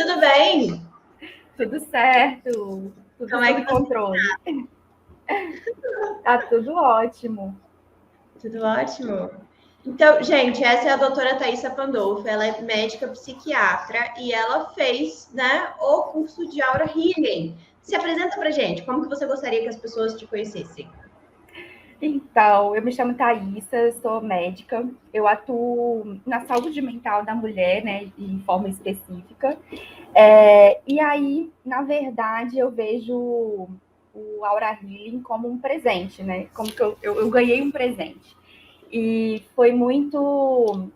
Tudo bem? Tudo certo, tudo Como é que sob controle. Tá tudo ótimo. Tudo ótimo. Então, gente, essa é a doutora Thaisa Pandolfo. Ela é médica psiquiatra e ela fez, né, o curso de Aura Healing. Se apresenta pra gente, como que você gostaria que as pessoas te conhecessem? Então, eu me chamo Thaisa, sou médica, eu atuo na saúde mental da mulher, né, de forma específica. E aí, na verdade, eu vejo o Aura Healing como um presente, né? Como que eu ganhei um presente. E foi muito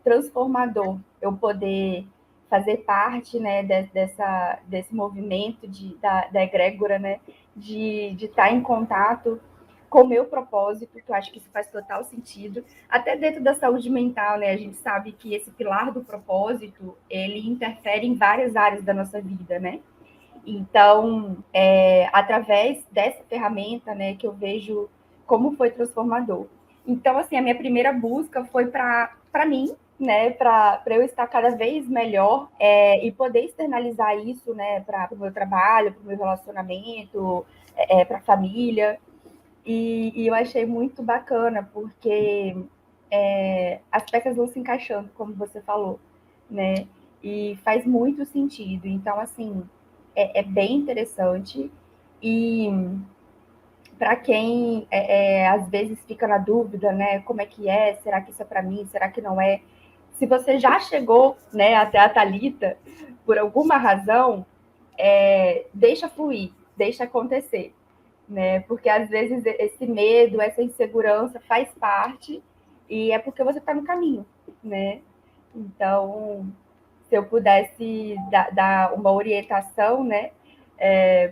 transformador eu poder fazer parte, né, desse movimento da egrégora, né, de estar em contato com o meu propósito, que eu acho que isso faz total sentido. Até dentro da saúde mental, né, a gente sabe que esse pilar do propósito, ele interfere em várias áreas da nossa vida, né? Então, através dessa ferramenta, né, que eu vejo como foi transformador. Então, assim, a minha primeira busca foi para mim, né, para eu estar cada vez melhor e poder externalizar isso, né, para o meu trabalho, para o meu relacionamento, para a família. E eu achei muito bacana, porque as peças vão se encaixando, como você falou, né? E faz muito sentido. Então, assim, é bem interessante. E para quem às vezes fica na dúvida, né? Como é que é? Será que isso é para mim? Será que não é? Se você já chegou, né, até a Thalita, por alguma razão, deixa fluir, deixa acontecer, né? Porque às vezes esse medo, essa insegurança faz parte e é porque você está no caminho, né? Então, se eu pudesse dar uma orientação, né,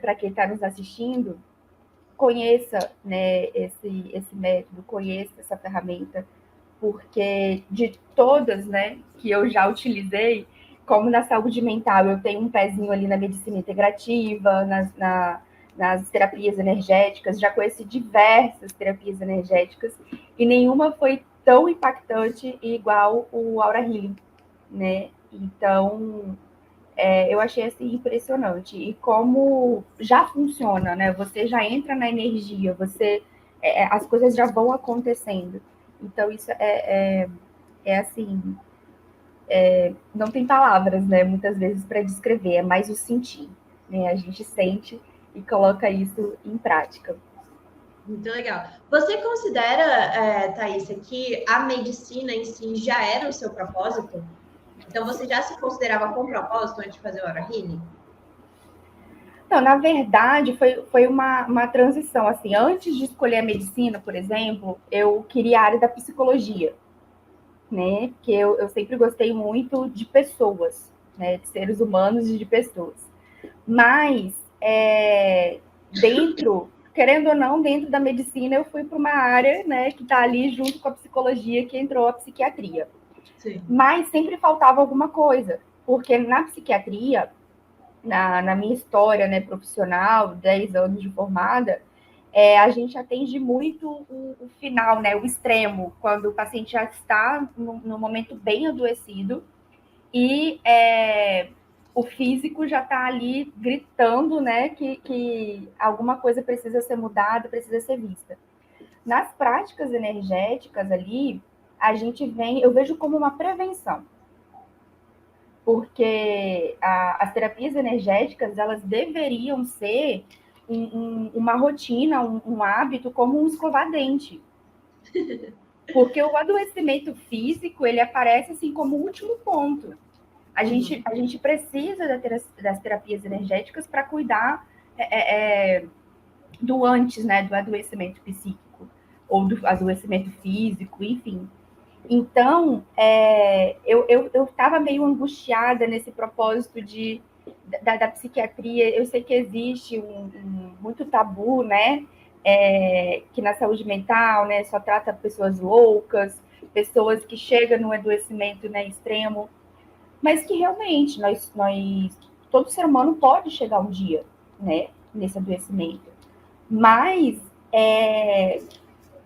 para quem está nos assistindo, conheça, né, esse método, conheça essa ferramenta, porque de todas, né, que eu já utilizei, como na saúde mental, eu tenho um pezinho ali na medicina integrativa, nas terapias energéticas, já conheci diversas terapias energéticas, e nenhuma foi tão impactante igual o Aura Healing, né? Então, eu achei assim impressionante. E como já funciona, né? Você já entra na energia, as coisas já vão acontecendo. Então, isso é assim, não tem palavras, né? Muitas vezes para descrever, é mais o sentir, né? A gente sente e coloca isso em prática. Muito legal. Você considera, Thaisa, que a medicina em si já era o seu propósito? Então, você já se considerava com propósito antes de fazer o Aura Healing? Não, na verdade, foi uma transição. Assim, antes de escolher a medicina, por exemplo, eu queria a área da psicologia, né? Porque eu sempre gostei muito de pessoas, né? De seres humanos e de pessoas. Mas, querendo ou não, dentro da medicina, eu fui para uma área, né, que está ali junto com a psicologia, que entrou a psiquiatria. Sim. Mas sempre faltava alguma coisa, porque na psiquiatria, na minha história, né, profissional, 10 anos de formada, a gente atende muito o final, né, o extremo, quando o paciente já está no momento bem adoecido e o físico já está ali gritando, né, que alguma coisa precisa ser mudada, precisa ser vista. Nas práticas energéticas ali, eu vejo como uma prevenção, porque as terapias energéticas, elas deveriam ser uma rotina, um hábito, como um escovar dente. Porque o adoecimento físico, ele aparece assim como o último ponto. A gente precisa das terapias energéticas para cuidar do antes, né, do adoecimento psíquico, ou do adoecimento físico, enfim. Então, eu estava meio angustiada nesse propósito da psiquiatria. Eu sei que existe muito tabu, né? Que na saúde mental, né, só trata pessoas loucas, pessoas que chegam no adoecimento, né, extremo, mas que realmente todo ser humano pode chegar um dia, né, nesse adoecimento. Mas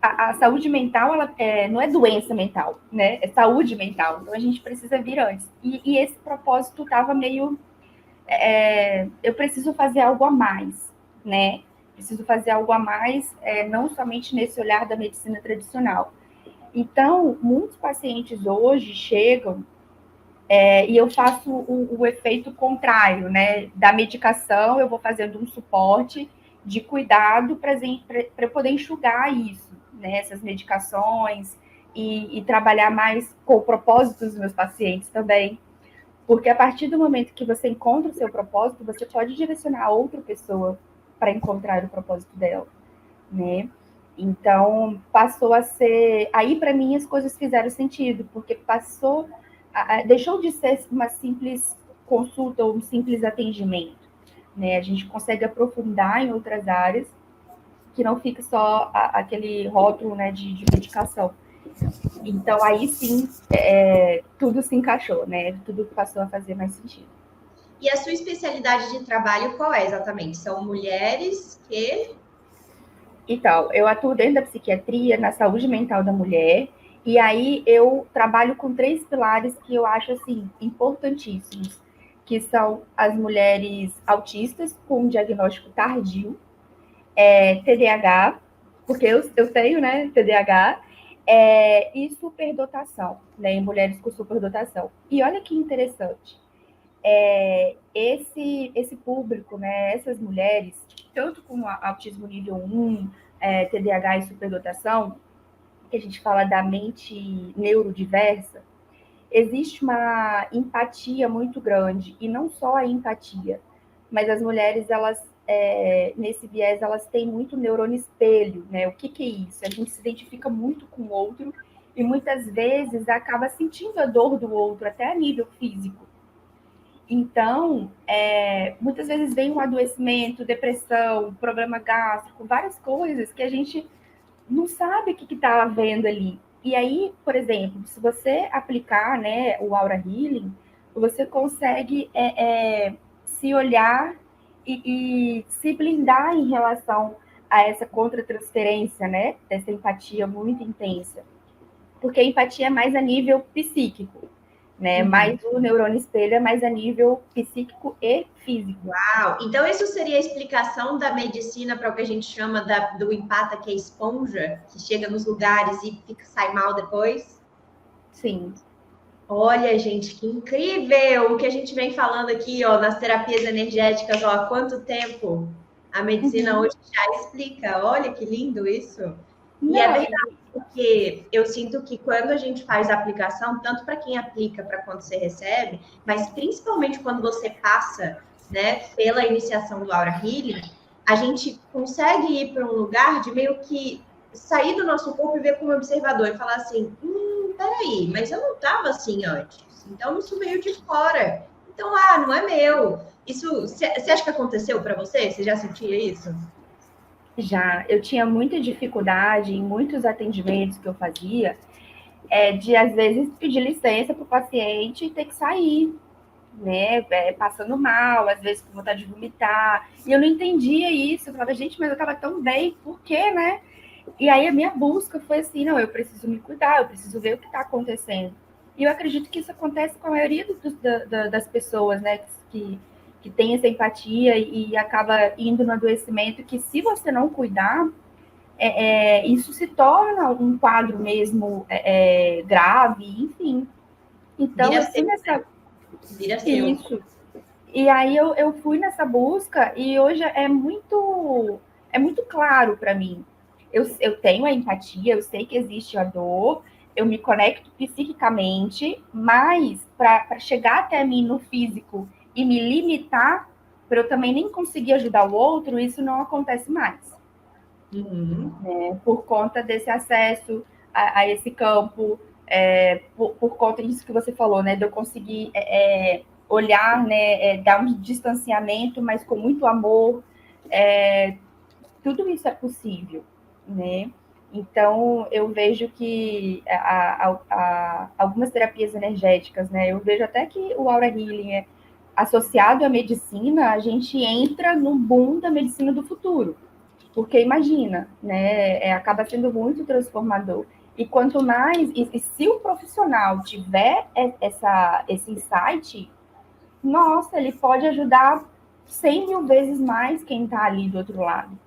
a saúde mental, ela não é doença mental, né? É saúde mental. Então, a gente precisa vir antes. E esse propósito estava meio... eu preciso fazer algo a mais, né? Preciso fazer algo a mais, não somente nesse olhar da medicina tradicional. Então, muitos pacientes hoje chegam e eu faço o efeito contrário, né? Da medicação, eu vou fazendo um suporte de cuidado para poder enxugar isso, né? Essas medicações e trabalhar mais com o propósito dos meus pacientes também. Porque a partir do momento que você encontra o seu propósito, você pode direcionar outra pessoa para encontrar o propósito dela, né? Então, passou a ser... Aí, para mim, as coisas fizeram sentido, porque deixou de ser uma simples consulta ou um simples atendimento, né? A gente consegue aprofundar em outras áreas, que não fica só aquele rótulo, né, de medicação. Então, aí sim, tudo se encaixou, né? Tudo passou a fazer mais sentido. E a sua especialidade de trabalho qual é exatamente? São mulheres que... Então, eu atuo dentro da psiquiatria, na saúde mental da mulher, e aí eu trabalho com 3 pilares que eu acho, assim, importantíssimos, que são as mulheres autistas com diagnóstico tardio, TDAH, porque eu tenho, né, TDAH, e superdotação, né, em mulheres com superdotação. E olha que interessante, esse público, né, essas mulheres, tanto com autismo nível 1, TDAH e superdotação, que a gente fala da mente neurodiversa, existe uma empatia muito grande, e não só a empatia, mas as mulheres, elas, nesse viés, elas têm muito neurônio espelho, né? O que é isso? A gente se identifica muito com o outro e muitas vezes acaba sentindo a dor do outro, até a nível físico. Então, muitas vezes vem um adoecimento, depressão, problema gástrico, várias coisas que a gente não sabe o que está havendo ali. E aí, por exemplo, se você aplicar, né, o Aura Healing, você consegue se olhar e se blindar em relação a essa contratransferência, né, dessa empatia muito intensa. Porque a empatia é mais a nível psíquico, né? Mas o neurônio espelho é mais a nível psíquico e físico. Uau! Então, isso seria a explicação da medicina para o que a gente chama do empata, que é esponja, que chega nos lugares e sai mal depois? Sim. Olha, gente, que incrível o que a gente vem falando aqui, ó, nas terapias energéticas, ó, há quanto tempo a medicina hoje já explica. Olha que lindo isso. E é Não, verdade, porque eu sinto que quando a gente faz a aplicação, tanto para quem aplica, para quando você recebe, mas principalmente quando você passa, né, pela iniciação do Aura Healing, a gente consegue ir para um lugar de meio que sair do nosso corpo e ver como observador e falar assim, peraí, mas eu não estava assim antes. Então isso veio de fora. Então, não é meu. Isso, você acha que aconteceu para você? Você já sentia isso? já, eu tinha muita dificuldade em muitos atendimentos que eu fazia, de às vezes pedir licença para o paciente e ter que sair, né? Passando mal, às vezes com vontade de vomitar. E eu não entendia isso. Eu falava, gente, mas eu estava tão bem, por quê, né? E aí a minha busca foi assim, não, eu preciso me cuidar, eu preciso ver o que está acontecendo. E eu acredito que isso acontece com a maioria das pessoas, né, que tem essa empatia e acaba indo no adoecimento, que se você não cuidar, isso se torna um quadro mesmo grave, enfim. Então, Vira eu fui seu, nessa... vira seu. Isso. E aí eu fui nessa busca e hoje é muito claro para mim. Eu tenho a empatia, eu sei que existe a dor, eu me conecto psiquicamente, mas para chegar até mim no físico e me limitar, para eu também nem conseguir ajudar o outro, isso não acontece mais. Né? Por conta desse acesso a esse campo, por conta disso que você falou, né? De eu conseguir olhar, né, dar um distanciamento, mas com muito amor, tudo isso é possível, né? Então, eu vejo que algumas terapias energéticas, né? Eu vejo até que o Aura Healing associado à medicina, a gente entra no boom da medicina do futuro, Porque imagina, né? Acaba sendo muito transformador. E quanto mais, e se o profissional tiver esse insight, nossa, ele pode ajudar 100 mil vezes mais quem está ali do outro lado.